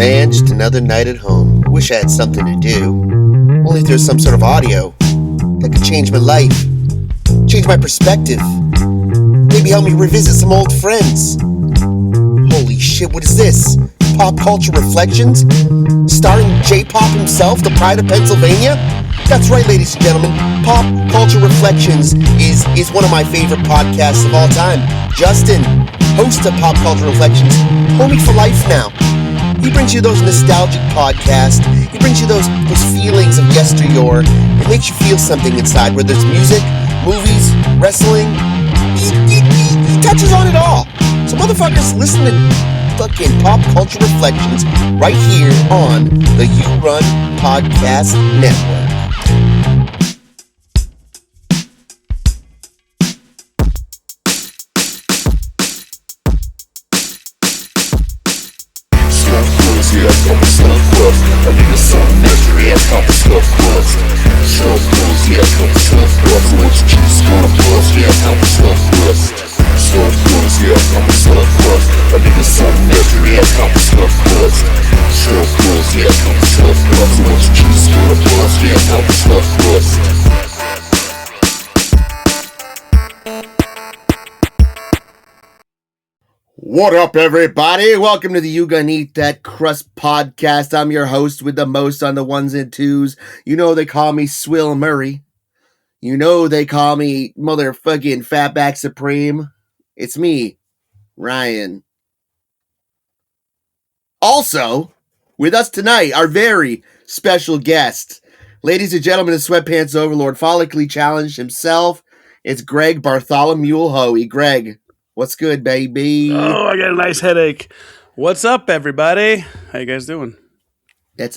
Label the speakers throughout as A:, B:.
A: Man, just another night at home. Wish I had something to do. Only if there's some sort of audio that could change my life, change my perspective, maybe help me revisit some old friends. Holy shit, what is this? Pop Culture Reflections? Starring J-Pop himself, the pride of Pennsylvania? That's right, ladies and gentlemen. Pop Culture Reflections is one of my favorite podcasts of all time. Justin, host of Pop Culture Reflections, homie for life now. He brings you those nostalgic podcasts. He brings you those feelings of yesteryear. It makes you feel something inside, whether it's music, movies, wrestling. He touches on it all. So motherfuckers, listen to fucking Pop Culture Reflections right here on the You Run Podcast Network.
B: Yeah, I'm a stuff crust. I need a some mystery, I'm a stuff crust. Stuff crust, yeah, I'm a stuff crust. So what you choose, gonna bust, yeah, I'm a stuff crust. Stuff crust, yeah, I'm a stuff crust. I need a some mystery, I'm a stuff crust. Stuff crust, yeah, I'm a stuff crust. So what you choose, gonna bust, yeah, I'm a stuff crust.
A: What up, everybody? Welcome to the You Gonna Eat That Crust podcast. I'm your host with the most on the ones and twos. You know they call me Swill Murray. You know they call me motherfucking Fatback Supreme. It's me, Ryan. Also, with us tonight, our very special guest. Ladies and gentlemen, the Sweatpants Overlord, follically challenged himself. It's Greg Bartholomew Hoey. Greg, what's good, baby?
C: Oh, I got a nice headache. What's up, everybody? How you guys doing?
A: That's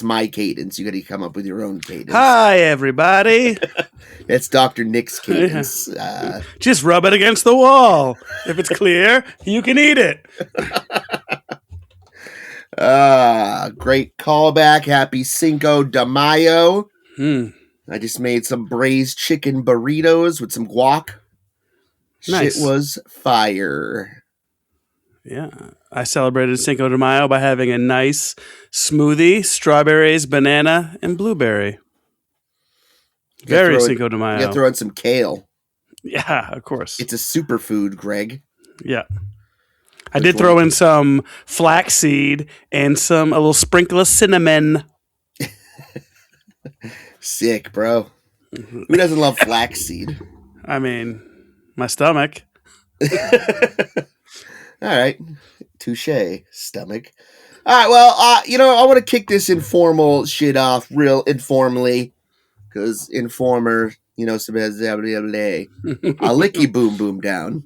A: my cadence. You got to come up with your own cadence.
C: Hi, everybody.
A: That's Dr. Nick's cadence.
C: Just rub it against the wall. If it's clear, you can eat it.
A: Great callback. Happy Cinco de Mayo.
C: I
A: just made some braised chicken burritos with some guac.
C: Nice.
A: Shit was fire.
C: Yeah. I celebrated Cinco de Mayo by having a nice smoothie, strawberries, banana, and blueberry. Very Cinco de Mayo.
A: You got to throw in some kale.
C: Yeah, of course.
A: It's a superfood, Greg.
C: Yeah. I did throw in some flaxseed and a little sprinkle of cinnamon.
A: Sick, bro. Who doesn't love flaxseed?
C: I mean, my stomach.
A: All right. Touche, stomach. All right, well, I want to kick this informal shit off real informally. Because informer, some has a licky boom boom down.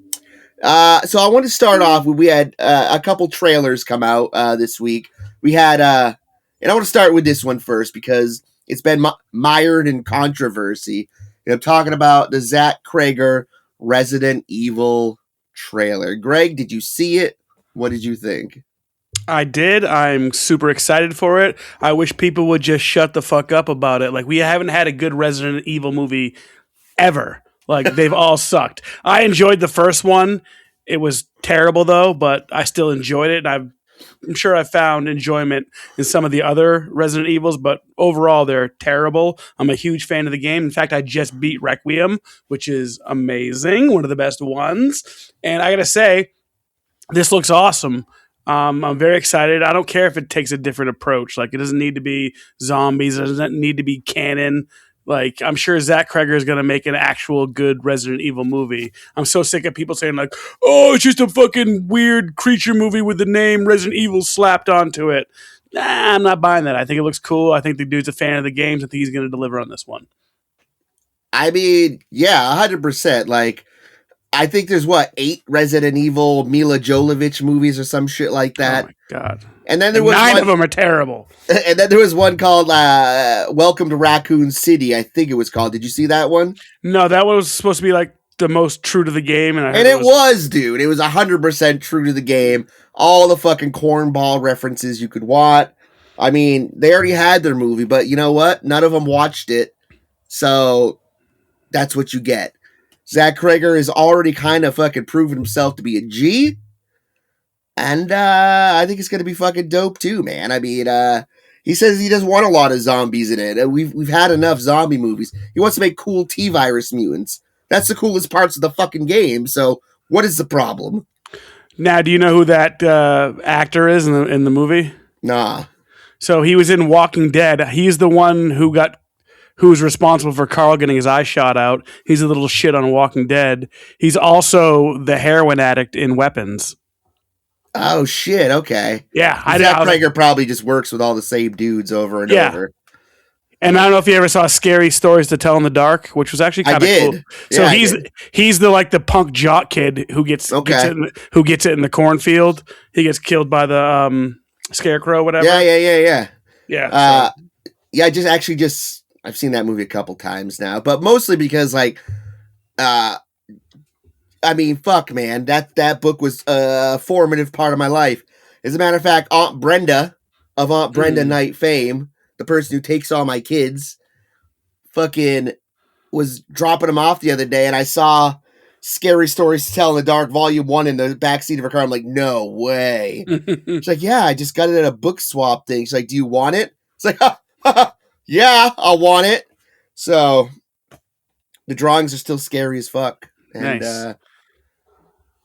A: So I want to start off with, we had a couple trailers come out this week. We had, and I want to start with this one first because it's been mired in controversy. I'm talking about the Zach Cregger Resident Evil trailer. Greg, did you see it? What did you think?
C: I did. I'm super excited for it. I wish people would just shut the fuck up about it. Like, we haven't had a good Resident Evil movie ever. Like, they've all sucked. I enjoyed the first one. It was terrible, though, but I still enjoyed it. And I'm sure I found enjoyment in some of the other Resident Evils, but overall, they're terrible. I'm a huge fan of the game. In fact, I just beat Requiem, which is amazing. One of the best ones. And I got to say, this looks awesome. I'm very excited. I don't care if it takes a different approach. Like, it doesn't need to be zombies. It doesn't need to be canon. Like, I'm sure Zach Cregger is going to make an actual good Resident Evil movie. I'm so sick of people saying, like, oh, it's just a fucking weird creature movie with the name Resident Evil slapped onto it. Nah, I'm not buying that. I think it looks cool. I think the dude's a fan of the games. I think he's going to deliver on this one.
A: I mean, yeah, 100%. Like, I think there's 8 Resident Evil Mila Jovovich movies or some shit like that.
C: Oh my god!
A: And then there was
C: 9 of them are terrible.
A: And then there was one called Welcome to Raccoon City. I think it was called. Did you see that one?
C: No, that one was supposed to be like the most true to the game, and
A: it was, dude. It was 100% true to the game. All the fucking cornball references you could want. I mean, they already had their movie, but you know what? None of them watched it, so that's what you get. Zach Cregger has already kind of fucking proven himself to be a G. And I think it's gonna be fucking dope too, man. I mean, he says he doesn't want a lot of zombies in it. We've had enough zombie movies. He wants to make cool T-virus mutants. That's the coolest parts of the fucking game. So what is the problem?
C: Now, do you know who that actor is in the movie?
A: Nah.
C: So he was in Walking Dead. He's the one who's responsible for Carl getting his eye shot out. He's a little shit on Walking Dead. He's also the heroin addict in Weapons.
A: Oh shit. Okay.
C: Yeah,
A: Zach Prager probably just works with all the same dudes over and over.
C: And I don't know if you ever saw Scary Stories to Tell in the Dark, which was actually kind of cool. So he's the punk jock kid who gets it in the cornfield. He gets killed by the scarecrow, whatever.
A: Yeah.
C: Yeah.
A: I've seen that movie a couple times now, but mostly because I mean, fuck, man, that book was a formative part of my life. As a matter of fact, Aunt Brenda of Aunt Brenda Knight fame, the person who takes all my kids, fucking was dropping them off the other day, and I saw Scary Stories to Tell in the Dark, Volume 1 in the backseat of her car. I'm like, no way. She's like, yeah, I just got it at a book swap thing. She's like, do you want it? It's like, yeah, I'll want it. So the drawings are still scary as fuck. And
C: nice.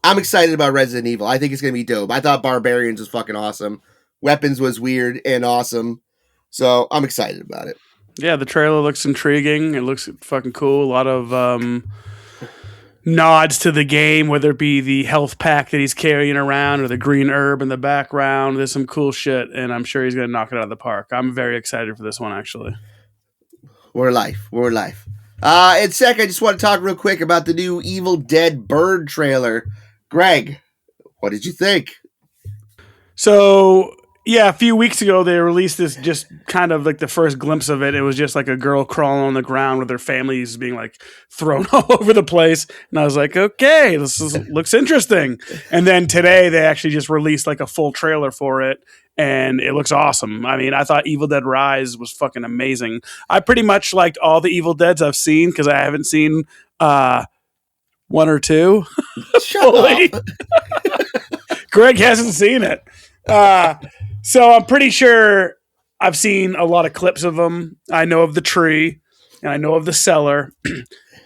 A: I'm excited about Resident Evil. I think it's going to be dope. I thought Barbarians was fucking awesome. Weapons was weird and awesome. So I'm excited about it.
C: Yeah, the trailer looks intriguing. It looks fucking cool. A lot of nods to the game, whether it be the health pack that he's carrying around or the green herb in the background. There's some cool shit, and I'm sure he's going to knock it out of the park. I'm very excited for this one, actually.
A: We're life. And sec, I just want to talk real quick about the new Evil Dead Bird trailer. Greg, what did you think?
C: So, yeah, a few weeks ago, they released this just kind of like the first glimpse of it. It was just like a girl crawling on the ground with her families being like thrown all over the place. And I was like, okay, looks interesting. And then today they actually just released like a full trailer for it. And it looks awesome. I mean, I thought Evil Dead Rise was fucking amazing. I pretty much liked all the Evil Deads I've seen because I haven't seen one or two.
A: Shut up.
C: Greg hasn't seen it. So I'm pretty sure I've seen a lot of clips of them. I know of the tree and I know of the cellar,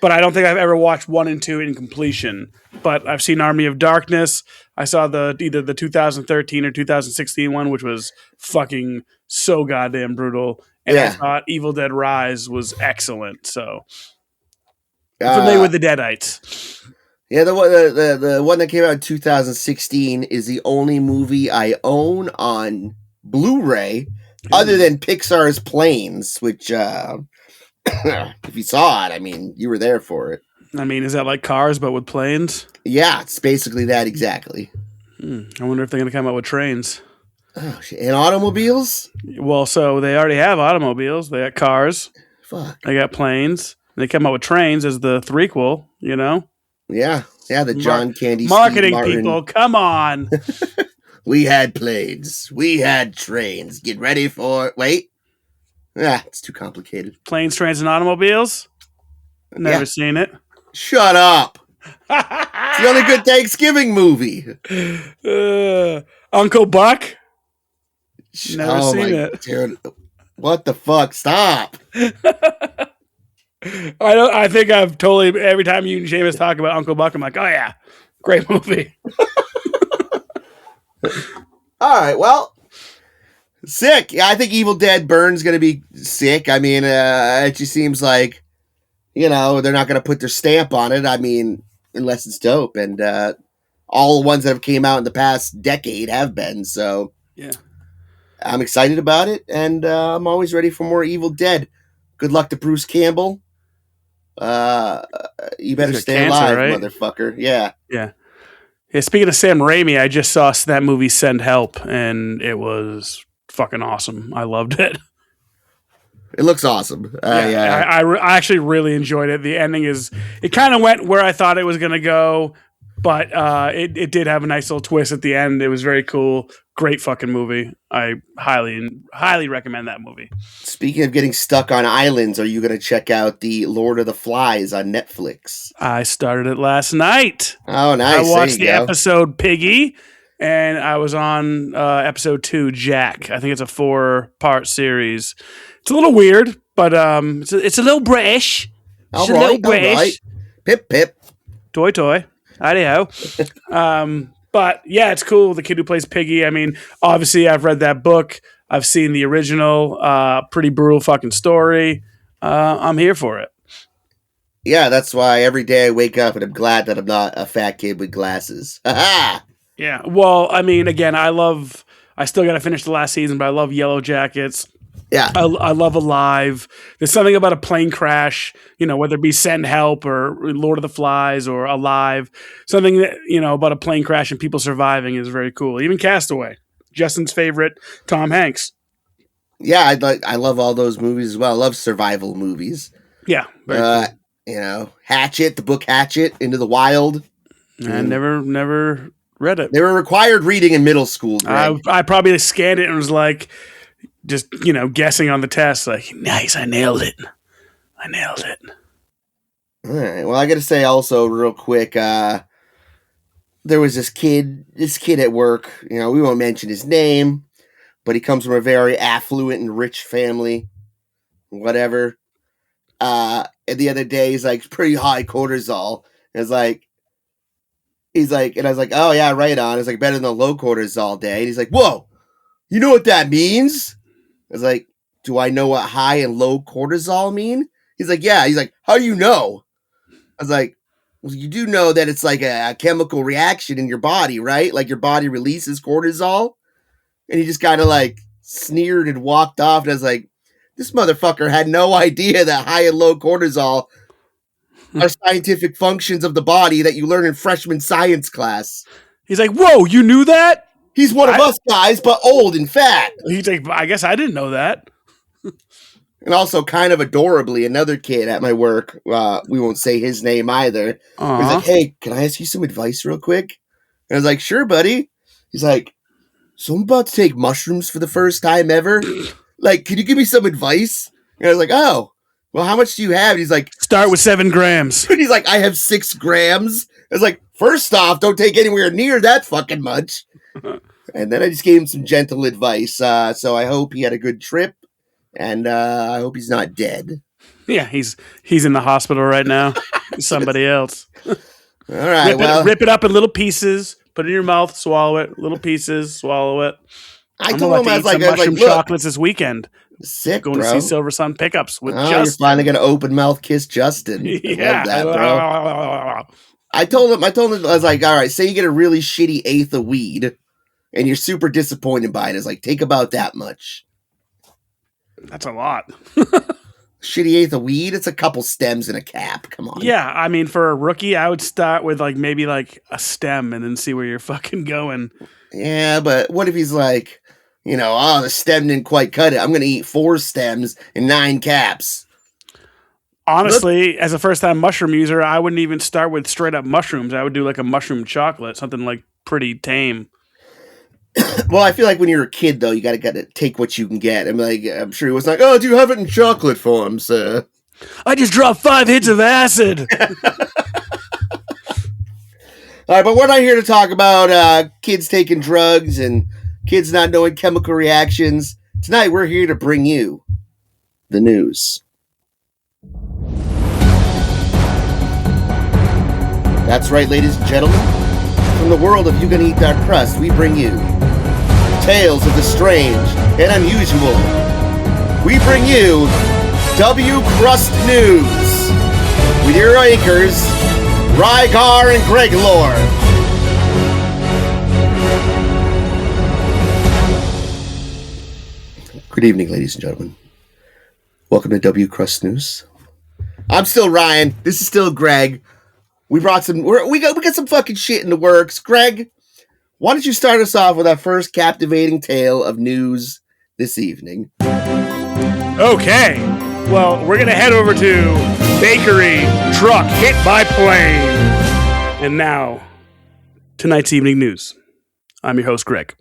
C: but I don't think I've ever watched 1 and 2 in completion. But I've seen Army of Darkness. I saw either the 2013 or 2016 one, which was fucking so goddamn brutal. And I thought Evil Dead Rise was excellent. So I'm familiar with the Deadites.
A: Yeah, the one that came out in 2016 is the only movie I own on Blu-ray other than Pixar's Planes, which if you saw it, I mean, you were there for it.
C: I mean, is that like Cars but with planes?
A: Yeah, it's basically that exactly.
C: I wonder if they're going to come out with trains.
A: Oh, shit. And automobiles?
C: Well, so they already have automobiles. They got cars.
A: Fuck.
C: They got planes. They come out with trains as the threequel, you know?
A: Yeah, the John Candy
C: marketing people, come on.
A: We had planes. We had trains. Get ready for... Wait. It's too complicated.
C: Planes, trains, and automobiles? Never seen it.
A: Shut up. It's the only good Thanksgiving movie.
C: Uncle Buck? Never seen it.
A: Dude. What the fuck? Stop.
C: I think I've totally, every time you and Seamus talk about Uncle Buck, I'm like, oh yeah, great movie.
A: All right, well, sick. Yeah, I think Evil Dead Burn's going to be sick. I mean, it just seems like, they're not going to put their stamp on it. I mean, unless it's dope. And all the ones that have came out in the past decade have been. So
C: yeah,
A: I'm excited about it. And I'm always ready for more Evil Dead. Good luck to Bruce Campbell. You better stay alive, right? Motherfucker. Yeah.
C: Yeah. Speaking of Sam Raimi, I just saw that movie Send Help, and it was fucking awesome. I loved it.
A: It looks awesome.
C: I actually really enjoyed it. The ending it kind of went where I thought it was going to go, but it did have a nice little twist at the end. It was very cool. Great fucking movie. I highly recommend that movie.
A: Speaking of getting stuck on islands, are you going to check out the Lord of the Flies on Netflix?
C: I started it last night.
A: Oh, nice.
C: I watched the episode Piggy. and I was on episode 2, Jack. I think it's a 4-part series. It's a little weird, but it's a little British. It's a little British.
A: Pip, pip.
C: Toy, toy. Howdy-ho. But yeah, it's cool. The kid who plays Piggy. I mean, obviously, I've read that book. I've seen the original. Pretty brutal fucking story. I'm here for it.
A: Yeah, that's why every day I wake up and I'm glad that I'm not a fat kid with glasses. Ha
C: Yeah. Well, I mean, again, I still got to finish the last season, but I love Yellow Jackets.
A: Yeah.
C: I love Alive. There's something about a plane crash, whether it be Send Help or Lord of the Flies or Alive. Something that, about a plane crash and people surviving is very cool. Even Castaway, Justin's favorite, Tom Hanks.
A: Yeah, I love all those movies as well. I love survival movies.
C: Yeah. Very cool.
A: Hatchet, the book Hatchet, Into the Wild.
C: I never read it.
A: They were required reading in middle school, Greg.
C: I probably scanned it and was like, just, guessing on the test, like, nice, I nailed it.
A: All right. Well, I got to say also real quick, there was this kid at work, we won't mention his name, but he comes from a very affluent and rich family, whatever. And the other day, he's like, pretty high cortisol. And he's like, and I was like, oh yeah, right on. It's like better than a low cortisol day. And he's like, whoa, you know what that means? I was like, do I know what high and low cortisol mean? He's like, yeah. He's like, how do you know? I was like, well, you do know that it's like a chemical reaction in your body, right? Like your body releases cortisol. And he just kind of like sneered and walked off. And I was like, this motherfucker had no idea that high and low cortisol are scientific functions of the body that you learn in freshman science class.
C: He's like, whoa, you knew that?
A: He's one of us guys, but old and fat.
C: He's like, I guess I didn't know that.
A: And also, kind of adorably, another kid at my work, we won't say his name either, was like, hey, can I ask you some advice real quick? And I was like, sure, buddy. He's like, so I'm about to take mushrooms for the first time ever. Like, can you give me some advice? And I was like, oh, well, how much do you have? And he's like,
C: start with 7 grams.
A: And he's like, I have 6 grams. I was like, first off, don't take anywhere near that fucking much. And then I just gave him some gentle advice. So I hope he had a good trip. And I hope he's not dead.
C: Yeah, he's in the hospital right now. Somebody else.
A: All right,
C: rip it up in little pieces. Put it in your mouth. Swallow it. Little pieces. Swallow it.
A: I told him I was like,
C: mushroom chocolates this weekend.
A: Sick,
C: going
A: bro.
C: to see Silver Sun pickups with Justin.
A: You're finally gonna open mouth kiss Justin.
C: Yeah,
A: I love that, bro. I told him. I was like, all right, say you get a really shitty eighth of weed, and you're super disappointed by it. It's like, take about that much.
C: That's a lot.
A: Shitty eighth of weed. It's a couple stems and a cap. Come on.
C: Yeah, I mean, for a rookie, I would start with maybe a stem and then see where you're fucking going.
A: Yeah, but what if he's like, the stem didn't quite cut it. I'm going to eat 4 stems and 9 caps.
C: Honestly, as a first-time mushroom user, I wouldn't even start with straight-up mushrooms. I would do a mushroom chocolate, something pretty tame.
A: Well, I feel like when you're a kid, though, you gotta take what you can get. I'm sure he was like, oh, do you have it in chocolate form, sir?
C: I just dropped 5 hits of acid.
A: All right, but we're not here to talk about kids taking drugs and kids not knowing chemical reactions. Tonight, we're here to bring you the news. That's right, ladies and gentlemen. From the world of You Gonna Eat That Crust, we bring you tales of the strange and unusual. We bring you W Crust News with your anchors, Rygar and Greg Lore. Good evening, ladies and gentlemen. Welcome to W Crust News. I'm still Ryan. This is still Greg. We got some fucking shit in the works. Greg, why don't you start us off with our first captivating tale of news this evening?
C: Okay. Well, we're going to head over to bakery truck hit by plane. And now, tonight's evening news. I'm your host, Greg.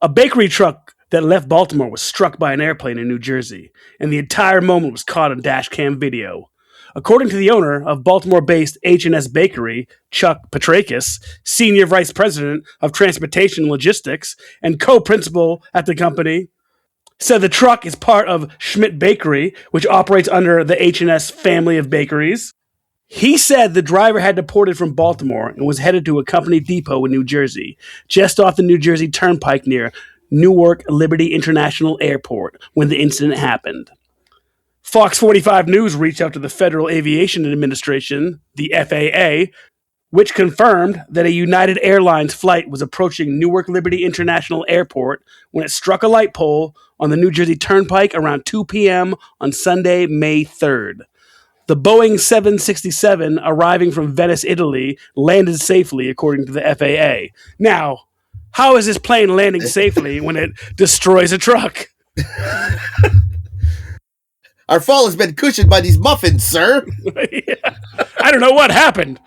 C: A bakery truck that left Baltimore was struck by an airplane in New Jersey, and the entire moment was caught on dash cam video. According to the owner of Baltimore-based H&S Bakery, Chuck Petrakis, senior vice president of transportation and logistics and co-principal at the company, said the truck is part of Schmidt Bakery, which operates under the H&S family of bakeries. He said the driver had deported from Baltimore and was headed to a company depot in New Jersey, just off the New Jersey Turnpike near Newark Liberty International Airport when the incident happened. Fox 45 News reached out to the Federal Aviation Administration, the FAA, which confirmed that a United Airlines flight was approaching Newark Liberty International Airport when it struck a light pole on the New Jersey Turnpike around 2 p.m. on Sunday, May 3rd. The Boeing 767, arriving from Venice, Italy, landed safely, according to the FAA. Now, how is this plane landing safely when it destroys a truck?
A: Our fall has been cushioned by these muffins, sir.
C: Yeah. I don't know what happened.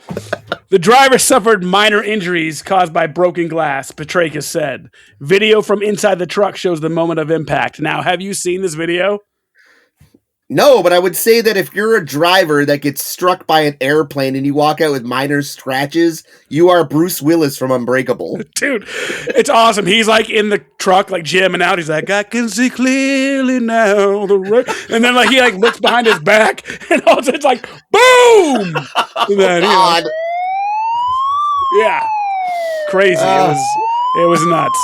C: The driver suffered minor injuries caused by broken glass, Petrakis said. Video from inside the truck shows the moment of impact. Now, have you seen this video?
A: No, but I would say that if you're a driver that gets struck by an airplane and you walk out with minor scratches, you are Bruce Willis from Unbreakable.
C: Dude, it's awesome. He's like in the truck, like jamming out. He's like, I can see clearly now. And then like he like looks behind his back and also it's like, boom! And then,
A: God.
C: Yeah. Crazy. It was nuts.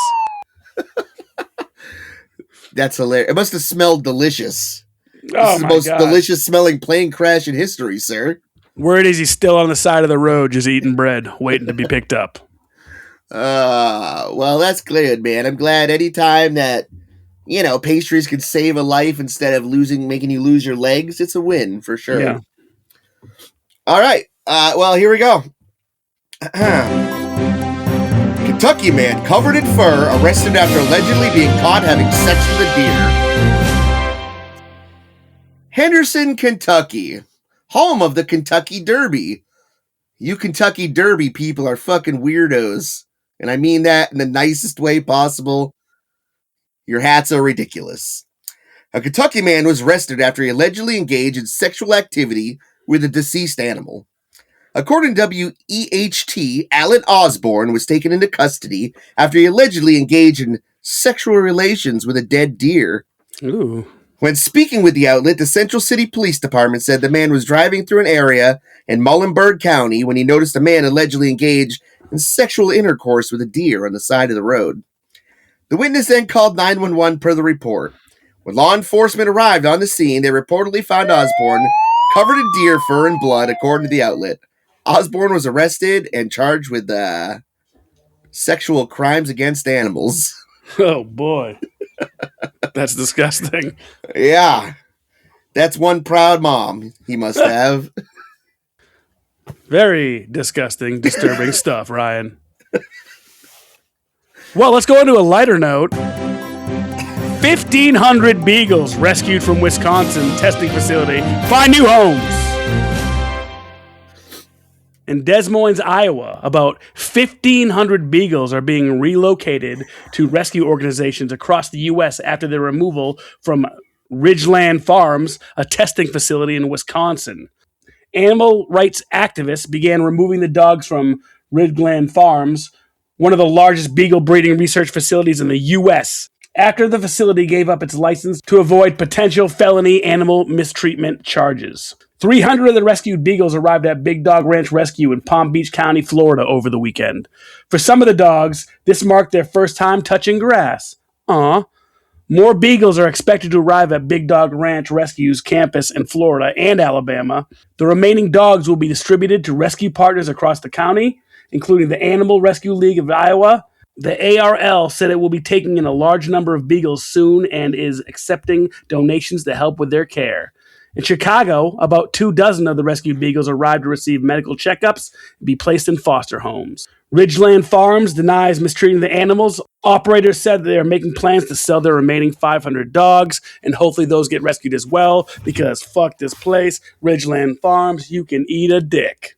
A: That's hilarious. It must have smelled delicious.
C: Oh,
A: this is the most delicious smelling plane crash in history, sir.
C: Word is he's still on the side of the road just eating bread, waiting to be picked up.
A: Well, that's good, man. I'm glad anytime that, pastries can save a life instead of making you lose your legs, it's a win for sure.
C: Yeah.
A: All right. Well, here we go. Kentucky man covered in fur arrested after allegedly being caught having sex with a deer. Henderson, Kentucky, home of the Kentucky Derby. You Kentucky Derby people are fucking weirdos. And I mean that in the nicest way possible. Your hats are ridiculous. A Kentucky man was arrested after he allegedly engaged in sexual activity with a deceased animal. According to WEHT, Alan Osborne was taken into custody after he allegedly engaged in sexual relations with a dead deer.
C: Ooh.
A: When speaking with the outlet, the Central City Police Department said the man was driving through an area in Muhlenberg County when he noticed a man allegedly engaged in sexual intercourse with a deer on the side of the road. The witness then called 911 per the report. When law enforcement arrived on the scene, they reportedly found Osborne covered in deer fur and blood, according to the outlet. Osborne was arrested and charged with sexual crimes against animals.
C: Oh, boy. That's disgusting.
A: Yeah. That's one proud mom he must have.
C: Very disgusting, disturbing stuff, Ryan. Well, let's go into a lighter note. 1,500 beagles rescued from Wisconsin testing facility find new homes. In Des Moines, Iowa, about 1,500 beagles are being relocated to rescue organizations across the U.S. after their removal from Ridgeland Farms, a testing facility in Wisconsin. Animal rights activists began removing the dogs from Ridgeland Farms, one of the largest beagle breeding research facilities in the U.S., after the facility gave up its license to avoid potential felony animal mistreatment charges. 300 of the rescued beagles arrived at Big Dog Ranch Rescue in Palm Beach County, Florida over the weekend. For some of the dogs, this marked their first time touching grass. More beagles are expected to arrive at Big Dog Ranch Rescue's campus in Florida and Alabama. The remaining dogs will be distributed to rescue partners across the county, including the Animal Rescue League of Iowa. The ARL said it will be taking in a large number of beagles soon and is accepting donations to help with their care. In Chicago, about 24 of the rescued beagles arrived to receive medical checkups and be placed in foster homes. Ridgeland Farms denies mistreating the animals. Operators said they are making plans to sell their remaining 500 dogs, and hopefully those get rescued as well, because fuck this place. Ridgeland Farms, you can eat a dick.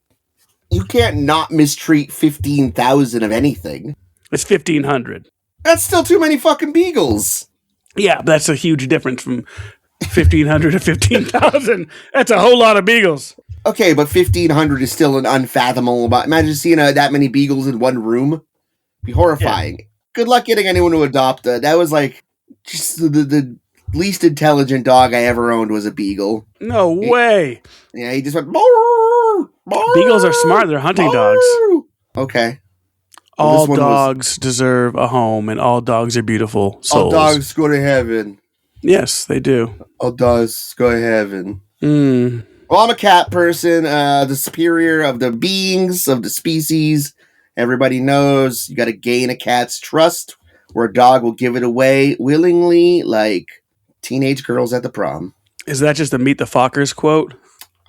A: You can't not mistreat 15,000 of anything.
C: It's 1,500.
A: That's still too many fucking beagles.
C: Yeah, that's a huge difference from 1,500 to 15,000. That's a whole lot of beagles.
A: Okay, but 1,500 is still an unfathomable amount. Imagine seeing that many beagles in one room. It'd be horrifying. Yeah. Good luck getting anyone to adopt that. That was like just the least intelligent dog I ever owned was a beagle.
C: No way.
A: Yeah, he just went. Barr, barr,
C: beagles are smart. They're hunting dogs.
A: Okay.
C: All dogs deserve a home, and all dogs are beautiful souls.
A: All dogs go to heaven.
C: Yes, they do.
A: All dogs go to heaven.
C: Mm.
A: Well, I'm a cat person, the superior of the beings, of the species. Everybody knows you got to gain a cat's trust, where a dog will give it away willingly, like teenage girls at the prom.
C: Is that just a Meet the Fockers quote?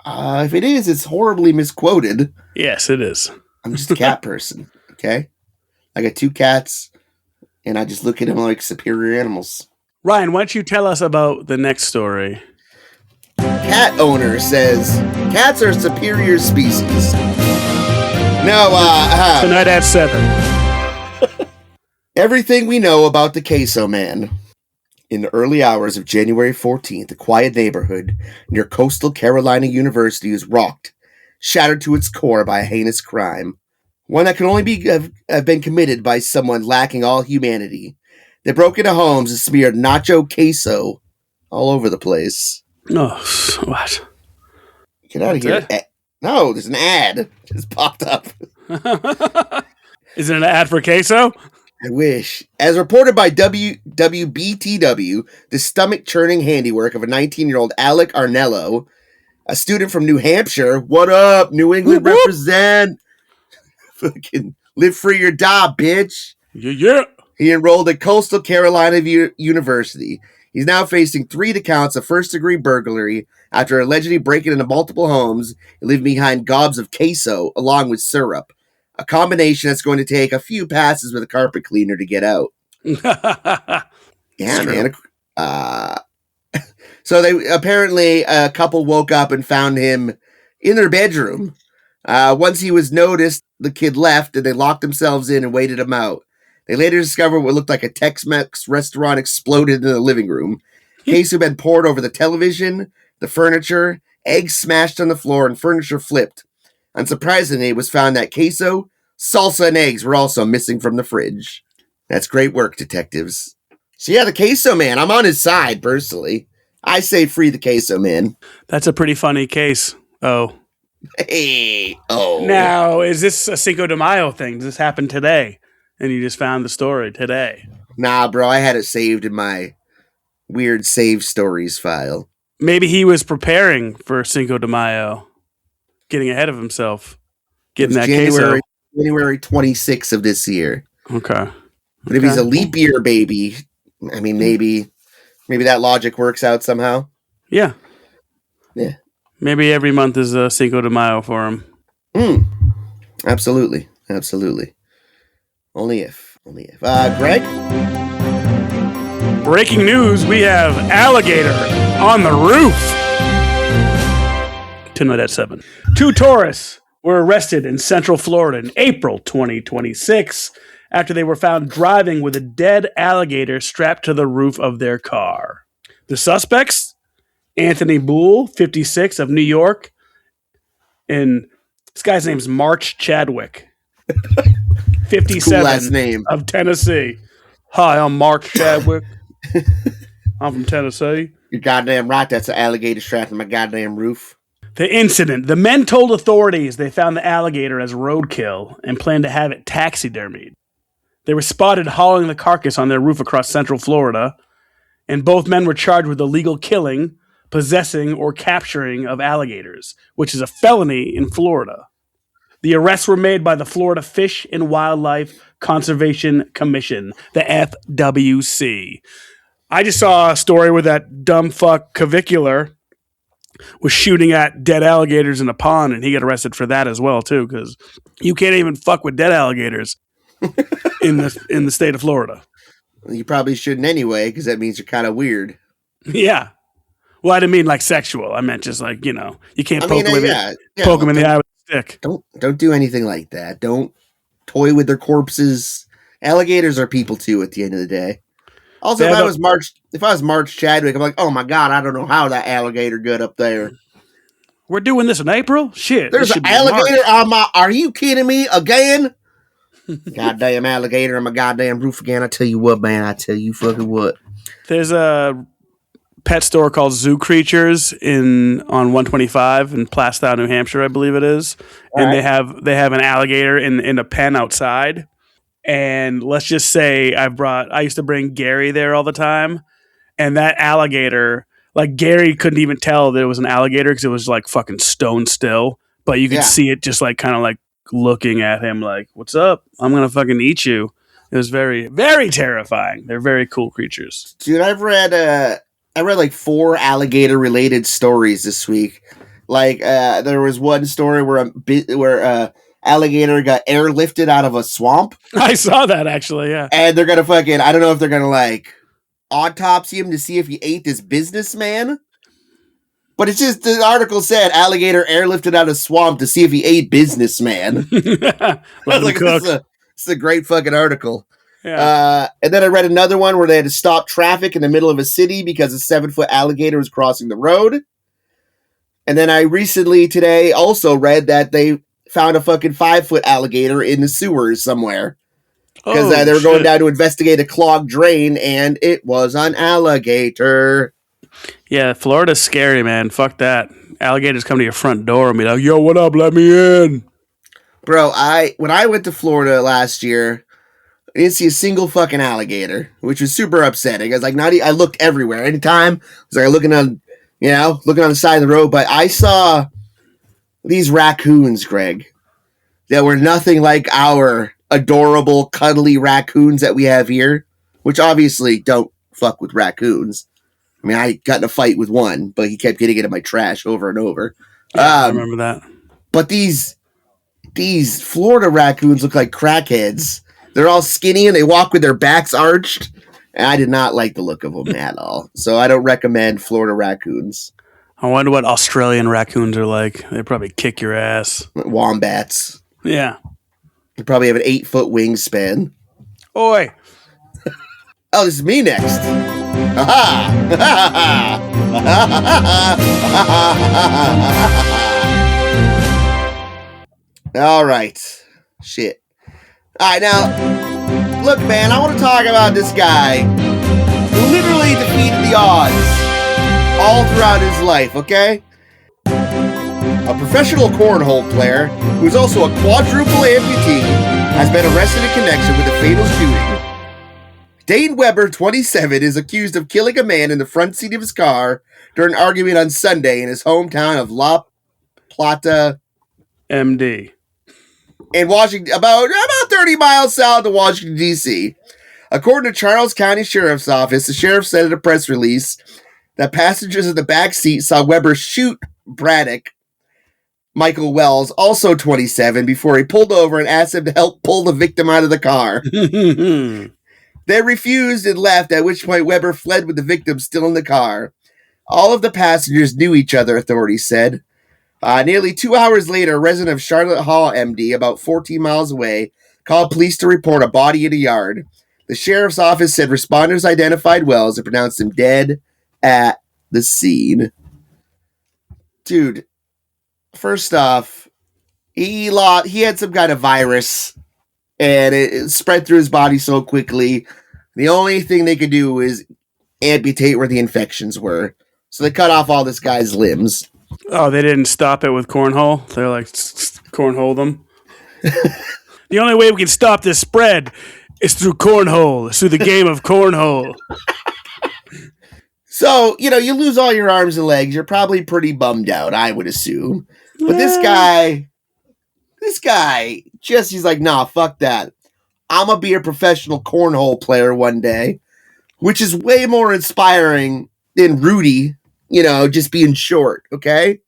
A: If it is, it's horribly misquoted.
C: Yes, it is.
A: I'm just a cat person, okay? I got 2 cats, and I just look at them like superior animals.
C: Ryan, why don't you tell us about the next story?
A: Cat owner says cats are superior species. No,
C: tonight at 7.
A: Everything we know about the Queso Man. In the early hours of January 14th, a quiet neighborhood near Coastal Carolina University was rocked, shattered to its core by a heinous crime. One that can only have been committed by someone lacking all humanity. They broke into homes and smeared nacho queso all over the place.
C: Oh, what?
A: Get out of here. No, there's an ad. Just popped up.
C: Is it an ad for queso?
A: I wish. As reported by WBTW, the stomach-churning handiwork of a 19-year-old Alec Arnello, a student from New Hampshire. What up? New England represent. Fucking live free or die, bitch.
C: Yeah.
A: He enrolled at Coastal Carolina University. He's now facing 3 counts of first-degree burglary after allegedly breaking into multiple homes and leaving behind gobs of queso along with syrup. A combination that's going to take a few passes with a carpet cleaner to get out. Yeah, man. So they apparently a couple woke up and found him in their bedroom. Once he was noticed, the kid left and they locked themselves in and waited him out. They later discovered what looked like a Tex-Mex restaurant exploded in the living room. Queso had been poured over the television, the furniture, eggs smashed on the floor, and furniture flipped. Unsurprisingly, it was found that queso, salsa, and eggs were also missing from the fridge. That's great work, detectives. So yeah, the Queso Man, I'm on his side, personally. I say free the Queso Man.
C: That's a pretty funny case. Oh.
A: Hey. Oh.
C: Now, is this a Cinco de Mayo thing? Does this happen today? And you just found the story today?
A: Nah, bro, I had it saved in my weird save stories file.
C: Maybe he was preparing for Cinco de Mayo. Getting ahead of himself. Getting that queso.
A: January 26th of this year.
C: Okay.
A: But if he's a leap year baby, I mean, maybe that logic works out somehow.
C: Yeah.
A: Yeah.
C: Maybe every month is a Cinco de Mayo for him.
A: Absolutely. Only if. Greg?
C: Breaking news, we have alligator on the roof. Tonight at 7. 2 tourists were arrested in Central Florida in April 2026 after they were found driving with a dead alligator strapped to the roof of their car. The suspects, Anthony Boole, 56, of New York, and this guy's name's March Chadwick, 57,
A: last name.
C: Of Tennessee. Hi, I'm Mark Chadwick. I'm from Tennessee.
A: You're goddamn right, that's an alligator strapped to my goddamn roof.
C: The incident. The men told authorities they found the alligator as roadkill and planned to have it taxidermied. They were spotted hauling the carcass on their roof across Central Florida, and both men were charged with illegal killing, possessing, or capturing of alligators, which is a felony in Florida. The arrests were made by the Florida Fish and Wildlife Conservation Commission, the FWC. I just saw a story where that dumb fuck Cavicular was shooting at dead alligators in a pond, and he got arrested for that as well, too, because you can't even fuck with dead alligators in the state of Florida.
A: You probably shouldn't anyway, because that means you're kind of weird.
C: Yeah. Well, I didn't mean like sexual. I meant just like, you can't poke them in the eye with a stick.
A: Don't do anything like that. Don't toy with their corpses. Alligators are people too at the end of the day. Also, if I was March Chadwick, I'm like, oh my god, I don't know how that alligator got up there.
C: We're doing this in April? Shit.
A: There's an alligator on my. Are you kidding me again? Goddamn alligator on my goddamn roof again. I tell you what, man. I tell you fucking what.
C: There's a pet store called Zoo Creatures on 125 in Plastow, New Hampshire, I believe it is. And they have an alligator in a pen outside. And let's just say I used to bring Gary there all the time. And that alligator, like Gary couldn't even tell that it was an alligator because it was like fucking stone still. But you could see it just like kind of like looking at him like, what's up? I'm going to fucking eat you. It was very, very terrifying. They're very cool creatures.
A: Dude, I read like 4 alligator related stories this week. Like there was one story where alligator got airlifted out of a swamp.
C: I saw that actually, yeah.
A: And they're going to fucking, I don't know if they're going to like autopsy him to see if he ate this businessman. But it's just, the article said alligator airlifted out of swamp to see if he ate businessman. I was like, this is a great fucking article. Yeah. And then I read another one where they had to stop traffic in the middle of a city because a 7-foot alligator was crossing the road. And then I recently today also read that they found a fucking 5-foot alligator in the sewers somewhere. Because they were going down to investigate a clogged drain, and it was an alligator.
C: Yeah, Florida's scary, man. Fuck that. Alligators come to your front door and be like, yo, what up? Let me in.
A: Bro, when I went to Florida last year, I didn't see a single fucking alligator, which was super upsetting. I was like, I looked everywhere. Anytime, I was like looking on the side of the road, but I saw these raccoons, Greg, that were nothing like our adorable, cuddly raccoons that we have here, which obviously don't fuck with raccoons. I mean, I got in a fight with one, but he kept getting into my trash over and over.
C: Yeah, I remember that.
A: But these Florida raccoons look like crackheads. They're all skinny and they walk with their backs arched. And I did not like the look of them at all. So I don't recommend Florida raccoons.
C: I wonder what Australian raccoons are like. They probably kick your ass.
A: Wombats.
C: Yeah.
A: They probably have an 8-foot wingspan.
C: Oi.
A: Oh, this is me next. All right. Shit. All right, now, look, man, I want to talk about this guy who literally defeated the odds all throughout his life, okay? A professional cornhole player who is also a quadruple amputee has been arrested in connection with a fatal shooting. Dane Weber, 27, is accused of killing a man in the front seat of his car during an argument on Sunday in his hometown of La Plata,
C: MD.
A: In Washington, about 30 miles south of Washington, D.C. According to Charles County Sheriff's Office, the sheriff said in a press release that passengers in the back seat saw Weber shoot Braddock, Michael Wells, also 27, before he pulled over and asked him to help pull the victim out of the car. They refused and left, at which point Weber fled with the victim still in the car. All of the passengers knew each other, authorities said. Nearly 2 hours later, a resident of Charlotte Hall, MD, about 14 miles away, called police to report a body in a yard. The sheriff's office said responders identified Wells and pronounced him dead at the scene. Dude, first off, he had some kind of virus, and it spread through his body so quickly. The only thing they could do is amputate where the infections were. So they cut off all this guy's limbs.
C: Oh, they didn't stop it with cornhole? They're like, cornhole them? The only way we can stop this spread is through cornhole. It's through the game of cornhole.
A: So, you lose all your arms and legs. You're probably pretty bummed out, I would assume. But this guy, he's like, nah, fuck that. I'm going to be a professional cornhole player one day, which is way more inspiring than Rudy, just being short, okay?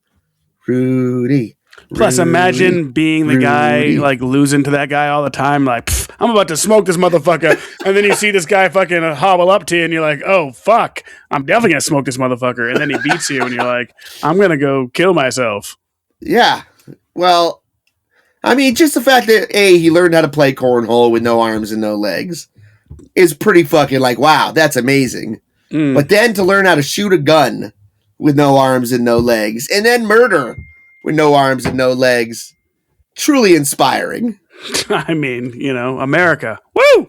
A: Rudy.
C: Plus, imagine being the guy, like, losing to that guy all the time. Like, I'm about to smoke this motherfucker. And then you see this guy fucking hobble up to you, and you're like, oh, fuck. I'm definitely going to smoke this motherfucker. And then he beats you, and you're like, I'm going to go kill myself.
A: Yeah. Well, I mean, just the fact that, A, he learned how to play cornhole with no arms and no legs. is pretty fucking like, wow, that's amazing. But then to learn how to shoot a gun with no arms and no legs, and then murder with no arms and no legs, truly inspiring.
C: I mean, America. Woo!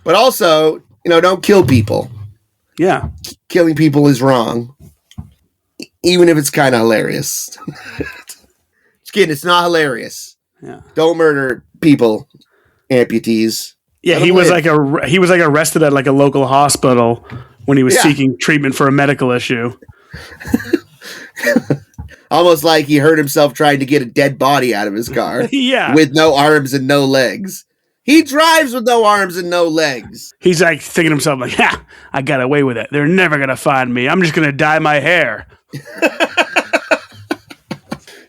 A: But also, don't kill people.
C: Yeah.
A: Killing people is wrong, even if it's kind of hilarious. Just kidding, it's not hilarious.
C: Yeah.
A: Don't murder people, amputees.
C: Yeah, he was like arrested at like a local hospital when he was seeking treatment for a medical issue.
A: Almost like he hurt himself trying to get a dead body out of his car.
C: Yeah.
A: With no arms and no legs. He drives with no arms and no legs.
C: He's like thinking to himself, like, "Ha! I got away with it. They're never gonna find me. I'm just gonna dye my hair."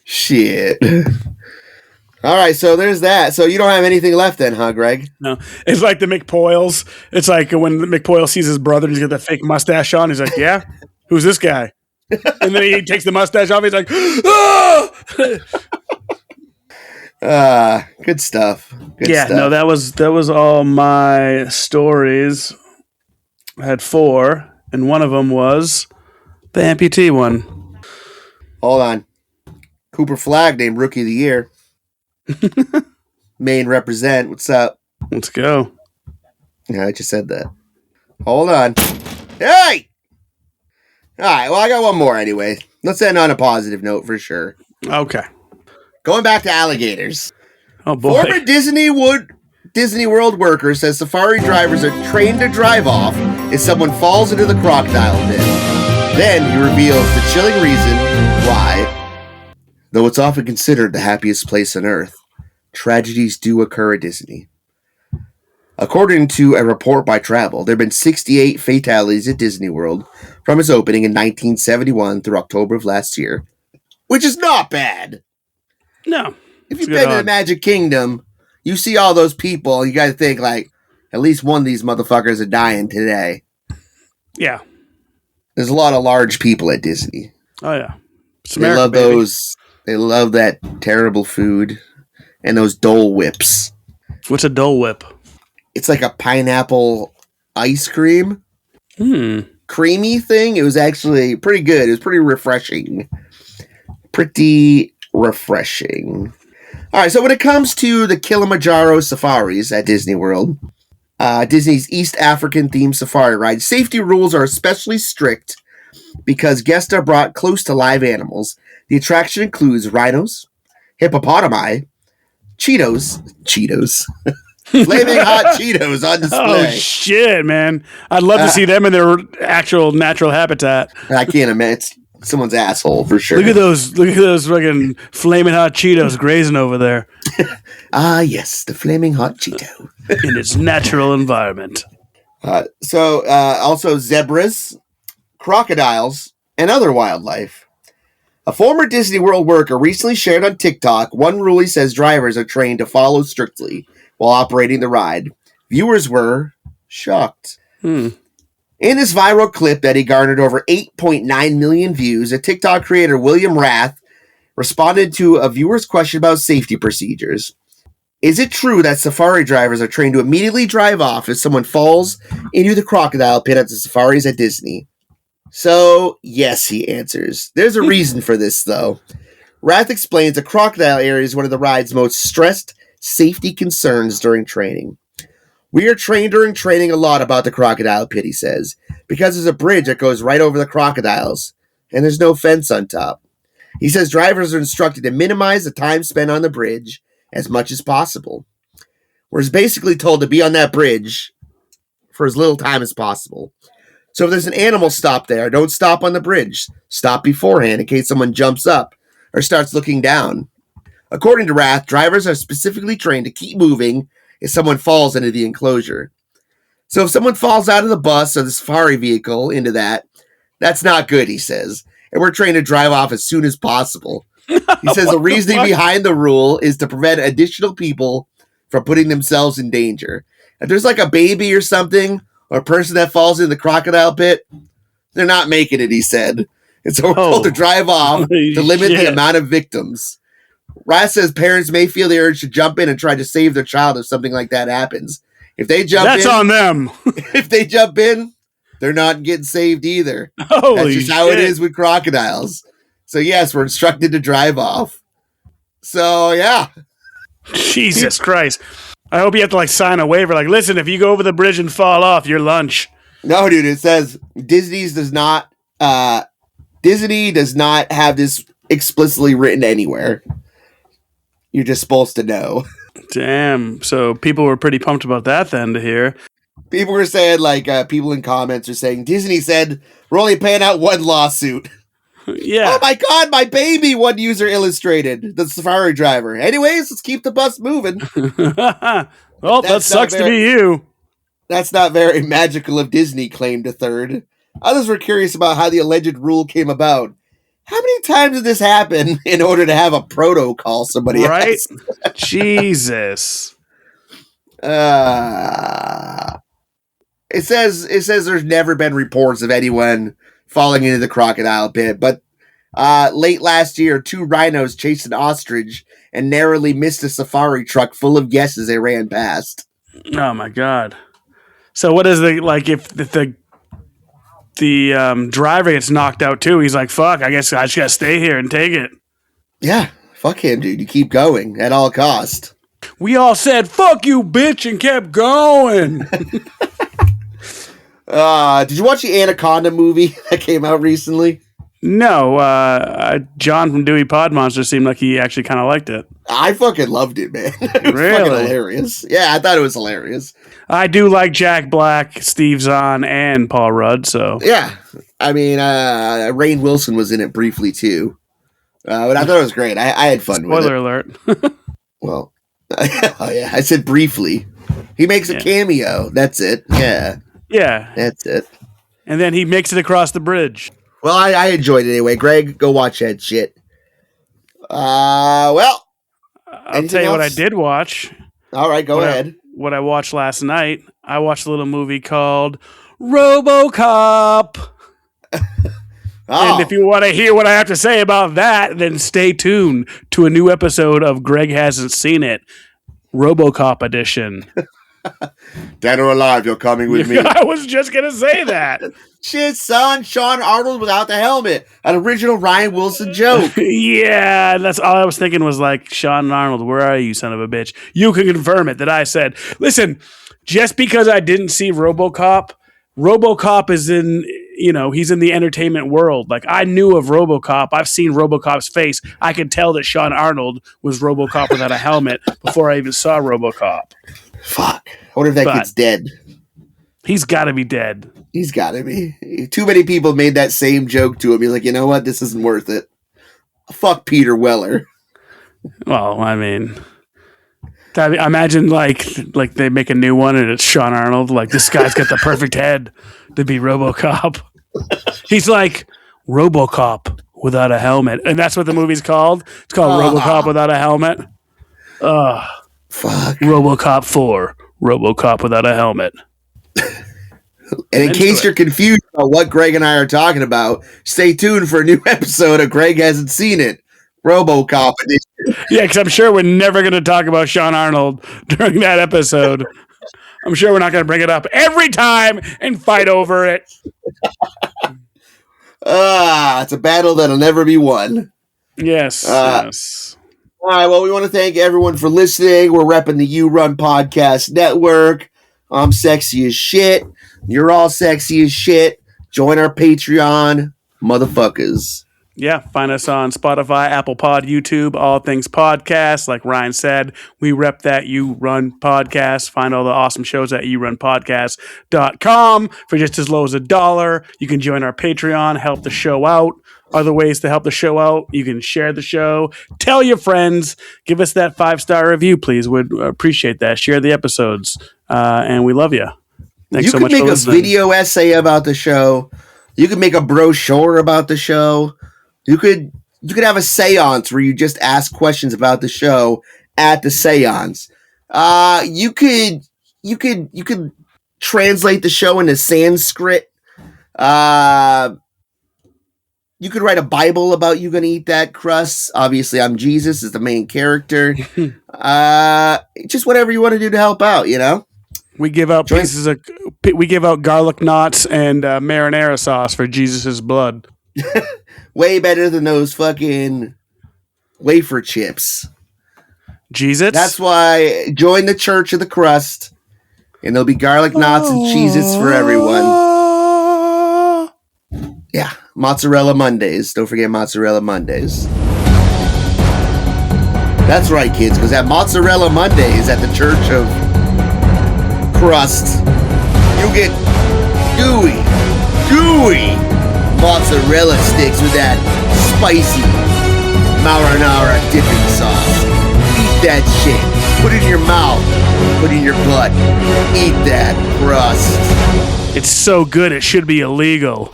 A: Shit. All right, so there's that. So you don't have anything left then, huh, Greg?
C: No, it's like the McPoyles. It's like when McPoyle sees his brother and he's got that fake mustache on. He's like, "Yeah, who's this guy?" And then he takes the mustache off. He's like, "Ah!"
A: Good stuff. Good stuff.
C: No, that was all my stories. I had 4, and one of them was the amputee one.
A: Hold on. Cooper Flagg named Rookie of the Year. Maine represent. What's up?
C: Let's go.
A: Yeah, I just said that. Hold on. Hey! All right, well, I got one more anyway. Let's end on a positive note for sure.
C: Okay.
A: Going back to alligators.
C: Oh, boy.
A: Former Disney World worker says safari drivers are trained to drive off if someone falls into the crocodile pit. Then he reveals the chilling reason why. Though it's often considered the happiest place on Earth, tragedies do occur at Disney. According to a report by Travel, there have been 68 fatalities at Disney World from its opening in 1971 through October of last year, which is not bad.
C: No.
A: If you've been to the Magic Kingdom, you see all those people, you got to think, like, at least one of these motherfuckers are dying today.
C: Yeah.
A: There's a lot of large people at Disney.
C: Oh, yeah.
A: They love those. They love that terrible food and those Dole Whips.
C: What's a Dole Whip?
A: It's like a pineapple ice cream. Creamy thing. It was actually pretty good. It was pretty refreshing. All right, so when it comes to the Kilimanjaro safaris at Disney World, Disney's East African themed safari ride, safety rules are especially strict because guests are brought close to live animals. The attraction includes rhinos, hippopotami, Cheetos, flaming hot Cheetos on display.
C: Oh, shit, man. I'd love to see them in their actual natural habitat.
A: I can't imagine. It's someone's asshole for sure.
C: Look at those fucking flaming hot Cheetos grazing over there.
A: Ah, yes, the flaming hot Cheeto.
C: In its natural environment.
A: Also zebras, crocodiles, and other wildlife. A former Disney World worker recently shared on TikTok one rule he says drivers are trained to follow strictly while operating the ride. Viewers were shocked. In this viral clip that he garnered over 8.9 million views, a TikTok creator, William Rath, responded to a viewer's question about safety procedures. Is it true that safari drivers are trained to immediately drive off if someone falls into the crocodile pit at the safaris at Disney? So, yes, he answers. There's a reason for this, though. Rath explains the crocodile area is one of the ride's most stressed safety concerns during training. We are trained during training a lot about the crocodile pit, he says, because there's a bridge that goes right over the crocodiles, and there's no fence on top. He says drivers are instructed to minimize the time spent on the bridge as much as possible. We're basically told to be on that bridge for as little time as possible. So if there's an animal stop there, don't stop on the bridge. Stop beforehand in case someone jumps up or starts looking down. According to Rath, drivers are specifically trained to keep moving if someone falls into the enclosure. So if someone falls out of the bus or the safari vehicle into that, that's not good, he says. And we're trained to drive off as soon as possible. He says the reasoning behind the rule is to prevent additional people from putting themselves in danger. If there's like a baby or something, or a person that falls in the crocodile pit, they're not making it, he said. And so we're told to drive off to limit the amount of victims. Rath says parents may feel the urge to jump in and try to save their child if something like that happens. If they jump
C: That's
A: in,
C: on them.
A: if they jump in, they're not getting saved either.
C: Holy
A: That's just how it
C: shit.
A: is with crocodiles. So yes, we're instructed to drive off. So yeah.
C: Jesus Christ. I hope you have to like sign a waiver. Like, listen, if you go over the bridge and fall off, your lunch.
A: No, dude, it says Disney does not have this explicitly written anywhere. You're just supposed to know.
C: Damn. So people were pretty pumped about that then to hear.
A: People were saying, like, people in comments are saying, Disney said, we're only paying out one lawsuit.
C: Yeah.
A: Oh my God, my baby, one user illustrated. The Safari driver. Anyways, let's keep the bus moving.
C: Well, that sucks to be you.
A: That's not very magical of Disney, claimed a third. Others were curious about how the alleged rule came about. How many times did this happen in order to have a protocol somebody
C: Right?
A: else?
C: Jesus.
A: It says there's never been reports of anyone falling into the crocodile pit, but late last year, 2 rhinos chased an ostrich and narrowly missed a safari truck full of guests as they ran past.
C: Oh my God. So what is the like if the driver gets knocked out too? He's like, "Fuck! I guess I just gotta stay here and take it."
A: Yeah, fuck him, dude. You keep going at all cost.
C: We all said "fuck you, bitch" and kept going.
A: Did you watch the Anaconda movie that came out recently?
C: No, John from Dewey Pod Monster seemed like he actually kind of liked it.
A: I fucking loved it, man. It was
C: Really?
A: fucking hilarious. Yeah, I thought it was hilarious.
C: I do like Jack Black, Steve Zahn, and Paul Rudd. So
A: Yeah, I mean, Rainn Wilson was in it briefly too, but I thought it was great. I had fun with it.
C: spoiler alert.
A: Well, oh yeah, I said briefly. He makes a cameo. That's it. Yeah,
C: Yeah,
A: that's it.
C: and then he makes it across the bridge.
A: Well, I enjoyed it anyway. Greg, go watch that shit. Well,
C: I'll tell you what I did watch.
A: All right, go ahead.
C: What I watched last night. I watched a little movie called RoboCop. And if you want to hear what I have to say about that, then stay tuned to a new episode of Greg Hasn't Seen It, RoboCop edition.
A: Dead or alive, you're coming with me.
C: I was just going to say that.
A: Shit, son, Sean Arnold without the helmet. An original Ryan Wilson joke.
C: Yeah, that's all I was thinking was like, Sean Arnold, where are you, son of a bitch? You can confirm it that I said, listen, just because I didn't see RoboCop is in, he's in the entertainment world. Like, I knew of RoboCop. I've seen RoboCop's face. I could tell that Sean Arnold was RoboCop without a helmet before I even saw RoboCop.
A: Fuck. I wonder if that kid's dead.
C: He's got to be dead.
A: He's got to be. Too many people made that same joke to him. He's like, you know what? This isn't worth it. Fuck Peter Weller.
C: Well, I mean, I imagine like they make a new one and it's Sean Arnold. Like, this guy's got the perfect head to be RoboCop. He's like RoboCop without a helmet, and that's what the movie's called. It's called RoboCop without a helmet.
A: Fuck.
C: RoboCop 4, RoboCop without a helmet.
A: And in case you're confused about what Greg and I are talking about, stay tuned for a new episode of Greg Hasn't Seen It, RoboCop edition.
C: Yeah, because I'm sure we're never going to talk about Sean Arnold during that episode. I'm sure we're not going to bring it up every time and fight over it.
A: It's a battle that'll never be won.
C: Yes. Yes.
A: All right, well, we want to thank everyone for listening. We're repping the You Run Podcast Network. I'm sexy as shit. You're all sexy as shit. Join our Patreon, motherfuckers.
C: Yeah, find us on Spotify, Apple Pod, YouTube, all things podcast. Like Ryan said, we rep that You Run Podcast. Find all the awesome shows at yourunpodcast.com for just as low as $1. You can join our Patreon, help the show out. Other ways to help the show out, you can share the show, tell your friends, give us that 5-star review, please. We'd appreciate that. Share the episodes, and we love you. Thanks so much for listening. You could make a video essay about the show. You could make a brochure about the show. You could have a seance where you just ask questions about the show at the seance. You could translate the show into Sanskrit. You could write a Bible about you going to eat that crust. Obviously, I'm Jesus is the main character. Just whatever you want to do to help out, We give out we give out garlic knots and marinara sauce for Jesus' blood.
A: Way better than those fucking wafer chips.
C: Jesus.
A: That's why join the Church of the Crust, and there'll be garlic knots and Cheez-Its for everyone. Yeah, Mozzarella Mondays. Don't forget Mozzarella Mondays. That's right, kids, because at Mozzarella Mondays at the Church of Crust, you get gooey mozzarella sticks with that spicy marinara dipping sauce. Eat that shit. Put it in your mouth. Put it in your butt. Eat that crust.
C: It's so good it should be illegal.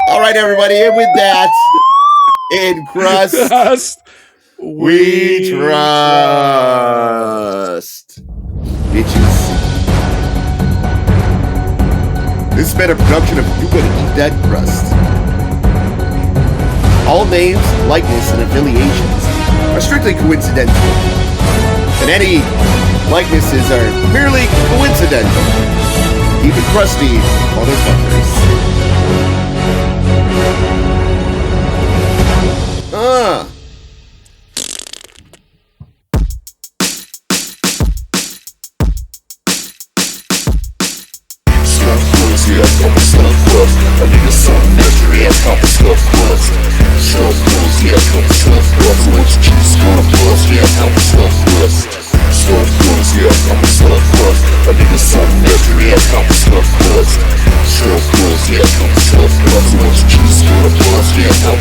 A: All right, everybody, and with that, in crust, we trust. Bitches. This has been a production of You Better Eat That Crust. All names, likeness, and affiliations are strictly coincidental, and any likenesses are merely coincidental. Keep it crusty, motherfuckers.
B: Yeah, I'm a stuff crust. A nigga something mystery, I'm a stuff crust. Stuff crust, yeah, I'm a stuff crust. So what's cheese gonna bust? Yeah, I'm a stuff crust. Stuff crust, yeah, I'm a stuff crust. A nigga something mystery, I'm a stuff crust. Stuff crust, yeah, I'm a stuff crust. So what's cheese gonna bust? Yeah, I'm